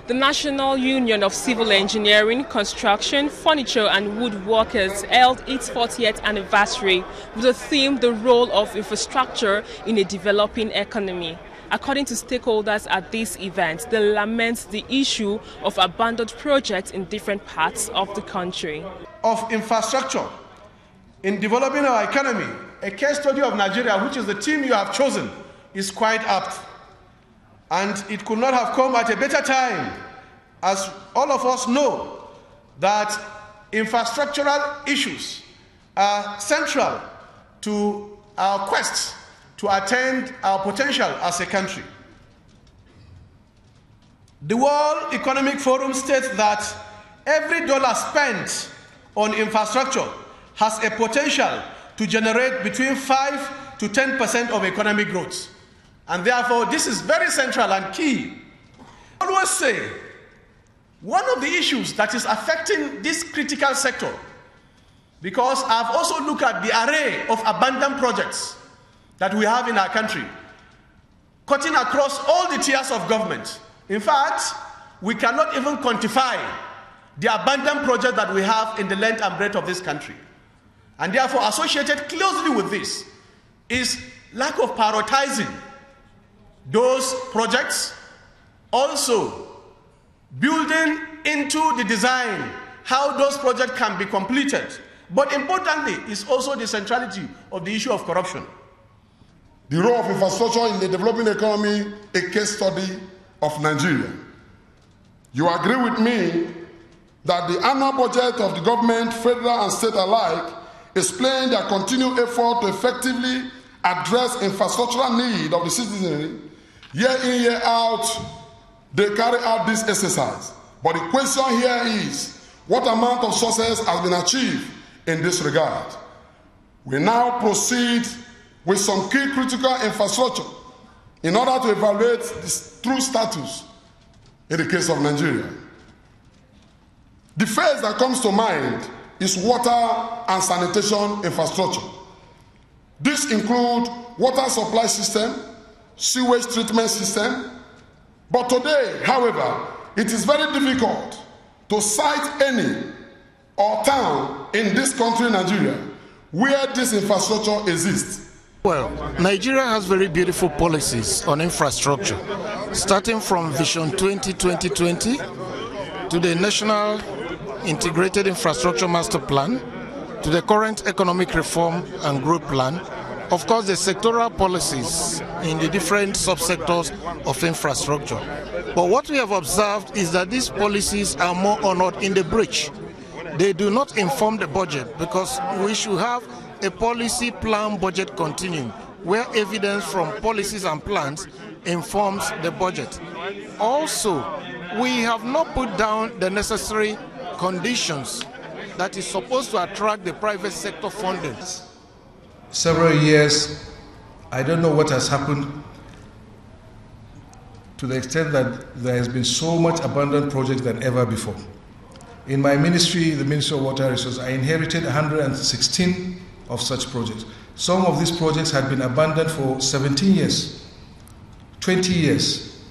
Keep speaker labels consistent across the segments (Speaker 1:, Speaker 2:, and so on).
Speaker 1: The National Union of Civil Engineering, Construction, Furniture and Woodworkers held its 40th anniversary with the theme "The Role of Infrastructure in a Developing Economy." According to stakeholders at this event, they lament the issue of abandoned projects in different parts of the country.
Speaker 2: Of infrastructure in developing our economy, a case study of Nigeria, which is the team you have chosen, is quite apt. And it could not have come at a better time, as all of us know that infrastructural issues are central to our quest to attain our potential as a country. The World Economic Forum states that every dollar spent on infrastructure has a potential to generate between 5 to 10% of economic growth. And therefore, this is very central and key. I always say, one of the issues that is affecting this critical sector, because I've also looked at the array of abandoned projects that we have in our country, cutting across all the tiers of government. In fact, we cannot even quantify the abandoned projects that we have in the length and breadth of this country. And therefore, associated closely with this is lack of prioritizing those projects, also building into the design how those projects can be completed. But importantly, is also the centrality of the issue of corruption.
Speaker 3: The role of infrastructure in the developing economy, a case study of Nigeria. You agree with me that the annual budget of the government, federal and state alike, is playing their continued effort to effectively address infrastructural need of the citizenry. Year in, year out, they carry out this exercise. But the question here is, what amount of success has been achieved in this regard? We now proceed with some key critical infrastructure in order to evaluate the true status in the case of Nigeria. The first that comes to mind is water and sanitation infrastructure. This includes water supply system, sewage treatment system. But today, however, it is very difficult to cite any or town in this country, Nigeria, where this infrastructure exists.
Speaker 4: Well, Nigeria has very beautiful policies on infrastructure, starting from Vision 2020 to the National Integrated Infrastructure Master Plan, to the current Economic Reform and Growth Plan, of course the sectoral policies in the different subsectors of infrastructure. But what we have observed is that these policies are more honored in the breach. They do not inform the budget, because we should have a policy plan budget continuum where evidence from policies and plans informs the budget. Also, we have not put down the necessary conditions that is supposed to attract the private sector funding.
Speaker 5: Several years, I don't know what has happened to the extent that there has been so much abandoned projects than ever before. In my ministry, the Ministry of Water Resources, I inherited 116 of such projects. Some of these projects had been abandoned for 17 years, 20 years.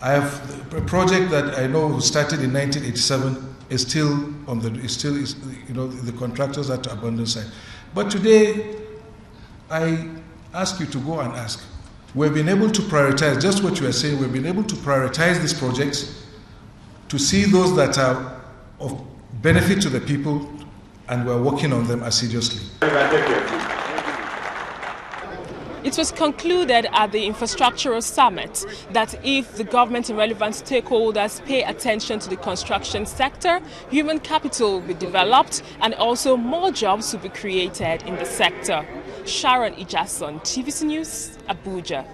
Speaker 5: I have a project that I know started in 1987 is still on the, the contractors are to abandon site. But today, I ask you to go and ask. We've been able to prioritize, just what you are saying, we've been able to prioritize these projects to see those that are of benefit to the people, and we're working on them assiduously.
Speaker 1: It was concluded at the Infrastructural Summit that if the government and relevant stakeholders pay attention to the construction sector, human capital will be developed and also more jobs will be created in the sector. Sharon Ijason, TVC News, Abuja.